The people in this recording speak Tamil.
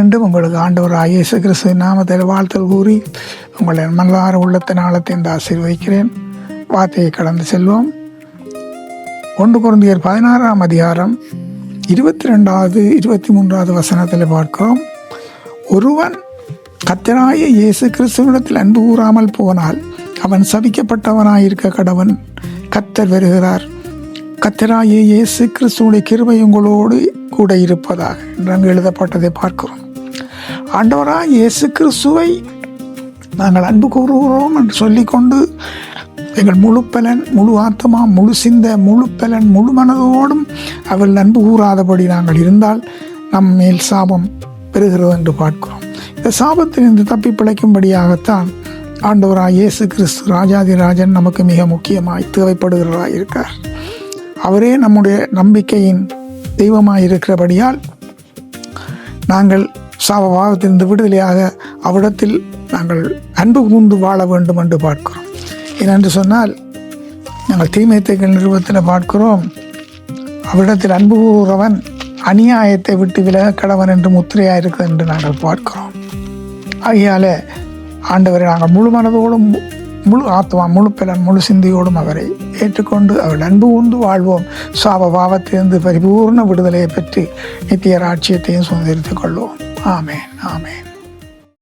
மீண்டும் உங்களுக்கு ஆண்டவராகிய இயேசு கிறிஸ்துவின் நாமத்தில் வாழ்த்தல் கூறி உங்களை மனதார உள்ளத்தின் ஆழத்தை ஆசீர்வதிக்கிறேன். வார்த்தையை கடந்து செல்வோம். 1 கொரிந்தியர் 16ஆம் அதிகாரம் 22வது 23வது வசனத்தில் பார்க்கிறோம். ஒருவன் கர்த்தராகிய இயேசு கிறிஸ்துவிடத்தில் அன்பு கூறாமல் போனால் அவன் சபிக்கப்பட்டவனாயிருக்க கடவன். கர்த்தர் வருகிறார். கர்த்தராகிய இயேசு கிறிஸ்துவுடைய கிருபை உங்களோடு கூட இருப்பதாக என்று எழுதப்பட்டதை பார்க்கிறோம். ஆண்டவராகிய இயேசு கிறிஸ்துவை நாங்கள் அன்பு கூறுகிறோம் என்று சொல்லிக்கொண்டு எங்கள் முழு பலன், முழு ஆத்மா, முழு சிந்த, முழு பலன், முழு மனதோடும் அவள் அன்பு கூறாதபடி நாங்கள் இருந்தால் நம் மேல் சாபம் பெறுகிறது என்று பார்க்கிறோம். இந்த சாபத்திலிருந்து தப்பி பிழைக்கும்படியாகத்தான் ஆண்டவராகிய இயேசு கிறிஸ்து ராஜாதி ராஜன் நமக்கு மிக முக்கியமாய் தேவைப்படுகிறவராய் இருக்கார். அவரே நம்முடைய நம்பிக்கையின் தெய்வமாய் இருக்கிறபடியால் நாங்கள் சாபபாவத்திலிருந்து விடுதலையாக அவ்விடத்தில் நாங்கள் அன்பு கூர்ந்து வாழ வேண்டும் என்று பார்க்கிறோம். ஏனென்று சொன்னால் நாங்கள் தீமைத்தைகள் நிறுவத்தில் பார்க்கிறோம், அவ்விடத்தில் அன்பு கூறுறவன் அநியாயத்தை விட்டு விலக கடவன் என்று முத்திரையாக இருக்குது என்று நாங்கள் பார்க்கிறோம். ஆகையால் ஆண்டவரை நாங்கள் முழு மனதோடும், முழு ஆத்மா, முழு பலன், முழு சிந்தையோடும் அவரை ஏற்றுக்கொண்டு அவர் அன்பு கூர்ந்து வாழ்வோம். சாப பாவத்திலிருந்து பரிபூர்ண விடுதலையை பெற்று நித்திய ராஜ்யத்தையும் சுதந்திரித்துக் கொள்வோம். ஆமேன், ஆமேன்.